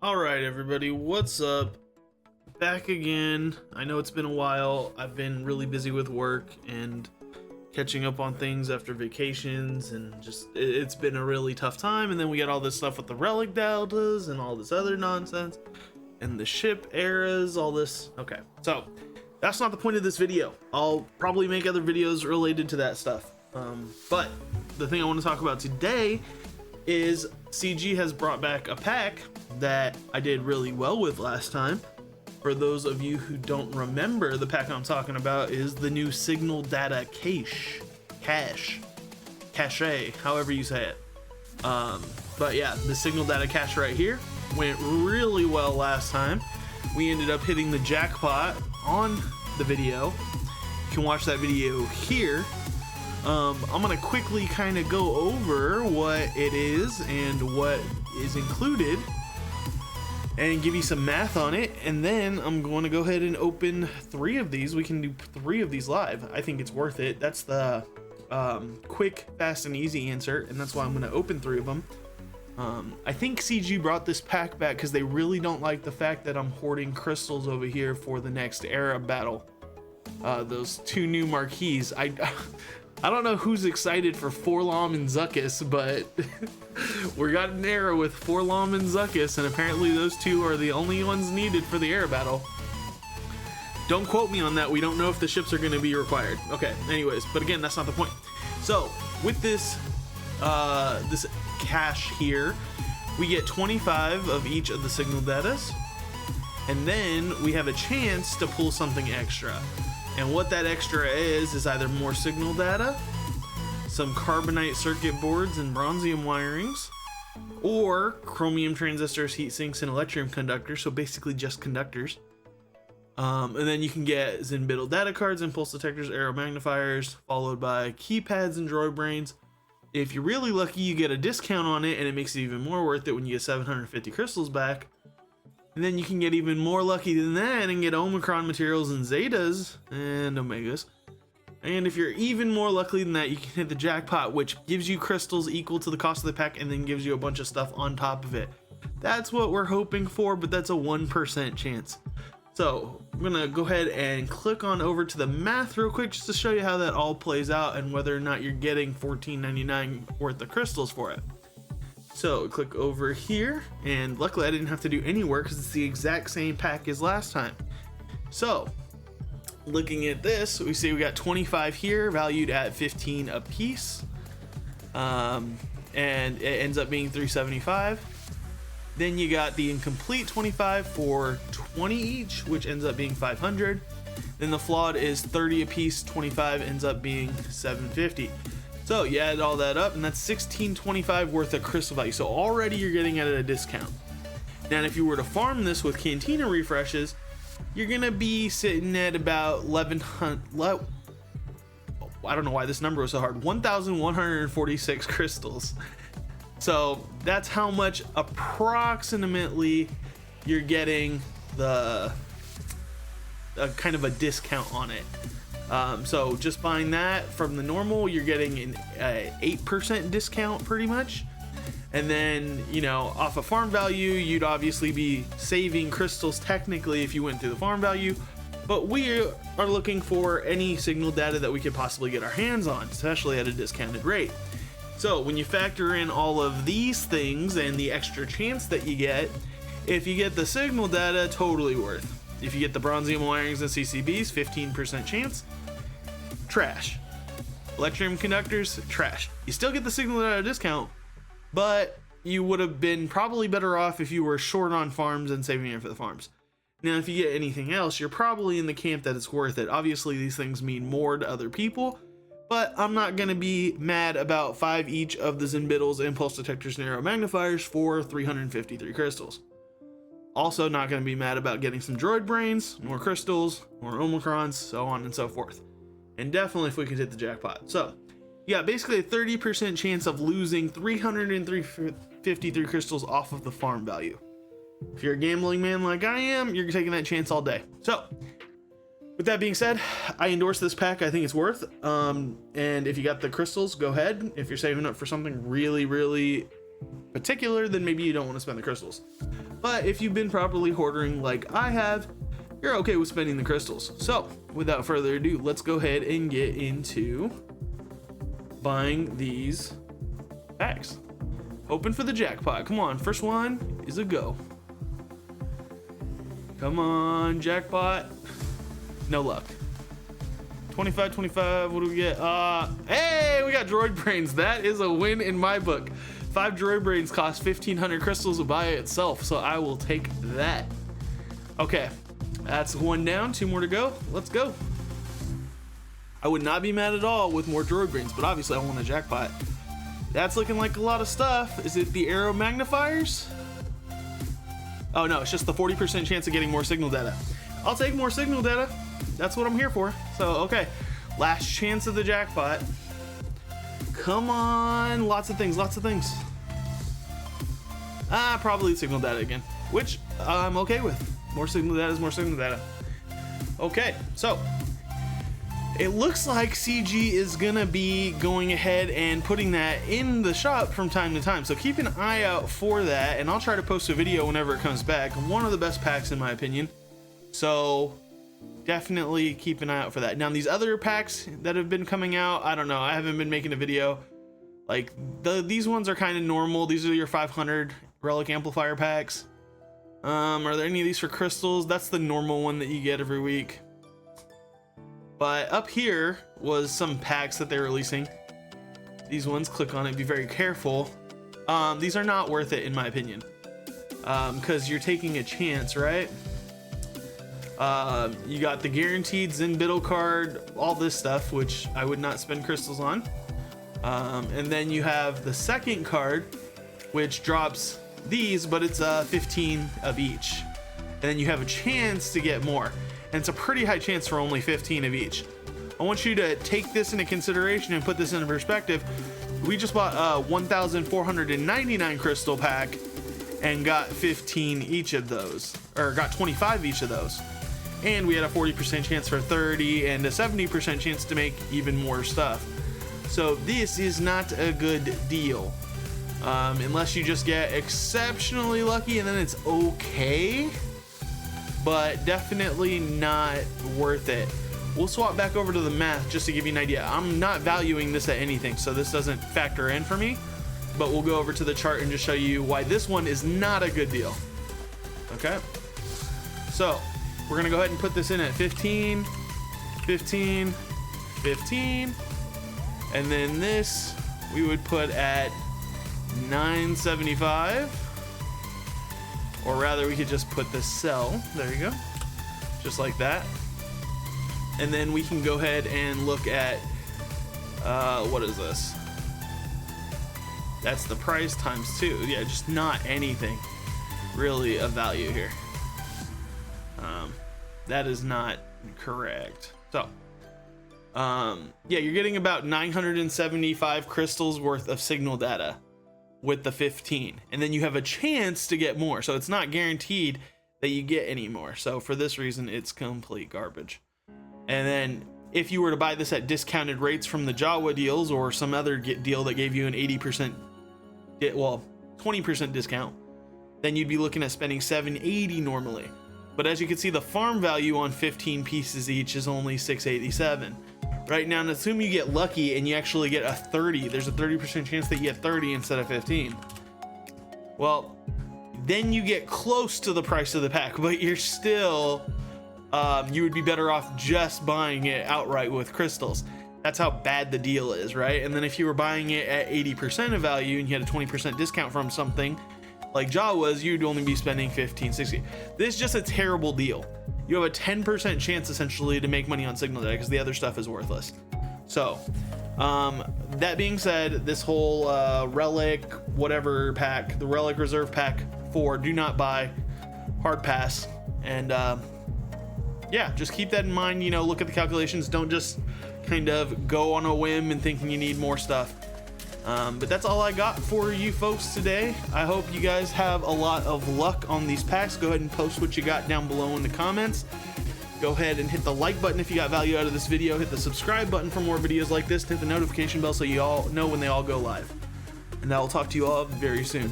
Alright everybody, what's up? Back again. I know it's been a while. I've been really busy with work and catching up on things after vacations, and just it's been a really tough time. And then we got all this stuff with the Relic deltas and all this other nonsense and the ship eras, all this. Okay, so that's not the point of this video. I'll probably make other videos related to that stuff, but the thing I want to talk about today is CG has brought back a pack that I did really well with last time. For those of you who don't remember, the pack I'm talking about is the new signal data cache, however you say it. But yeah, the signal data cache right here went really well last time. We ended up hitting the jackpot on the video. You can watch that video here. I'm gonna quickly kind of go over what it is and what is included and give you some math on it, and then I'm going to go ahead and open 3 of these. We can do 3 of these live. I think it's worth it. That's the quick, fast, and easy answer, and that's why I'm going to open 3 of them. I think CG brought this pack back because they really don't like the fact that I'm hoarding crystals over here for the next era battle. Those 2 new marquees. I don't know who's excited for Forlom and Zuckuss, but we got an era with Forlom and Zuckuss, and apparently those 2 are the only ones needed for the era battle. Don't quote me on that. We don't know if the ships are going to be required. Okay, anyways, but again, that's not the point. So with this this cache here, we get 25 of each of the signal datas, and then we have a chance to pull something extra. And what that extra is either more signal data, some carbonite circuit boards and bronzium wirings, or chromium transistors, heat sinks, and electrum conductors, so basically just conductors. And then you can get Zinbittle data cards, impulse detectors, arrow magnifiers, followed by keypads and droid brains. If you're really lucky, you get a discount on it, and it makes it even more worth it when you get 750 crystals back. And then you can get even more lucky than that and get Omicron materials and Zetas and Omegas. And if you're even more lucky than that, you can hit the jackpot, which gives you crystals equal to the cost of the pack and then gives you a bunch of stuff on top of it. That's what we're hoping for, but that's a 1% chance. So I'm gonna go ahead and click on over to the math real quick just to show you how that all plays out and whether or not you're getting $14.99 worth of crystals for it. So click over here, and luckily I didn't have to do any work because it's the exact same pack as last time. So looking at this, we see we got 25 here valued at 15 a piece, and it ends up being 375. Then you got the incomplete 25 for 20 each, which ends up being 500. Then the flawed is 30 a piece, 25 ends up being 750. So you add all that up, and that's $16.25 worth of crystal value. So already you're getting it at a discount. Now, if you were to farm this with Cantina refreshes, you're gonna be sitting at about 1,100. I don't know why this number was so hard. 1,146 crystals. So that's how much approximately you're getting the kind of a discount on it. So just buying that from the normal, you're getting an 8% discount pretty much. And then, you know, off of farm value, you'd obviously be saving crystals technically if you went through the farm value. But we are looking for any signal data that we could possibly get our hands on, especially at a discounted rate. So when you factor in all of these things and the extra chance that you get, if you get the signal data, totally worth. If you get the bronzium wirings and CCBs, 15% chance. Trash. Electrum conductors, trash. You still get the signal data discount, but you would have been probably better off if you were short on farms and saving it for the farms. Now, if you get anything else, you're probably in the camp that it's worth it. Obviously, these things mean more to other people, but I'm not going to be mad about 5 each of the Zinbittles, impulse detectors, and arrow magnifiers for 353 crystals. Also not going to be mad about getting some droid brains, more crystals, more Omicrons, so on and so forth. And definitely if we could hit the jackpot. So yeah, basically a 30% chance of losing 353 crystals off of the farm value. If you're a gambling man like I am, you're taking that chance all day. So with that being said, I endorse this pack. I think it's worth. And if you got the crystals, go ahead. If you're saving up for something really particular, then maybe you don't want to spend the crystals. But if you've been properly hoarding like I have, you're okay with spending the crystals. So without further ado, let's go ahead and get into buying these packs. Hoping for the jackpot. Come on, first one is a go. Come on, jackpot. No luck. 25, 25, what do we get? Hey, we got droid brains. That is a win in my book. 5 droid brains cost 1,500 crystals by itself, so I will take that. Okay, that's one down, 2 more to go. Let's go. I would not be mad at all with more droid brains, but obviously I want a jackpot. That's looking like a lot of stuff. Is it the arrow magnifiers? Oh no, it's just the 40% chance of getting more signal data. I'll take more signal data. That's what I'm here for. So, okay. Last chance of the jackpot. Come on. Lots of things, lots of things. Probably signal data again, which I'm okay with. More signal data is more signal data. Okay, so it looks like CG is gonna be going ahead and putting that in the shop from time to time. So keep an eye out for that, and I'll try to post a video whenever it comes back. One of the best packs in my opinion. So definitely keep an eye out for that. Now these other packs that have been coming out, I don't know. I haven't been making a video. Like these ones are kind of normal. These are your 500 Relic amplifier packs. Are there any of these for crystals? That's the normal one that you get every week. But up here was some packs that they're releasing. These ones, click on it, be very careful. These are not worth it in my opinion. Because you're taking a chance, right? You got the guaranteed Zen Biddle card, all this stuff, which I would not spend crystals on. And then you have the second card, which drops these, but it's 15 of each. And then you have a chance to get more. And it's a pretty high chance for only 15 of each. I want you to take this into consideration and put this into perspective. We just bought a 1,499 crystal pack and got 15 each of those, or got 25 each of those. And we had a 40% chance for 30 and a 70% chance to make even more stuff. So this is not a good deal. Unless you just get exceptionally lucky, and then it's okay. But definitely not worth it. We'll swap back over to the math just to give you an idea. I'm not valuing this at anything, so this doesn't factor in for me, but we'll go over to the chart and just show you why this one is not a good deal. Okay, so we're gonna go ahead and put this in at 15, 15, 15, and then this we would put at 975. Or rather, we could just put the sell. There you go. Just like that. And then we can go ahead and look at, what is this? That's the price times 2. Yeah, just not anything really of value here. That is not correct. So, yeah, you're getting about 975 crystals worth of signal data with the 15, and then you have a chance to get more, so it's not guaranteed that you get any more. So for this reason, it's complete garbage. And then if you were to buy this at discounted rates from the Jawa deals or some other deal that gave you an 80%, well, 20% discount, then you'd be looking at spending 780 normally. But as you can see, the farm value on 15 pieces each is only 687. Right now, and assume you get lucky and you actually get a 30. There's a 30% chance that you get 30 instead of 15. Well, then you get close to the price of the pack, but you're still, you would be better off just buying it outright with crystals. That's how bad the deal is, right? And then if you were buying it at 80% of value and you had a 20% discount from something like Jawas, you'd only be spending 15, 60. This is just a terrible deal. You have a 10% chance essentially to make money on signal data because the other stuff is worthless. So that being said, this whole Relic whatever pack, the Relic Reserve Pack 4, do not buy, hard pass. And yeah, just keep that in mind. You know, look at the calculations. Don't just kind of go on a whim and thinking you need more stuff. But that's all I got for you folks today. I hope you guys have a lot of luck on these packs. Go ahead and post what you got down below in the comments. Go ahead and hit the like button if you got value out of this video. Hit the subscribe button for more videos like this. Hit the notification bell so you all know when they all go live. and I will talk to you all very soon.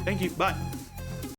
Thank you. Bye.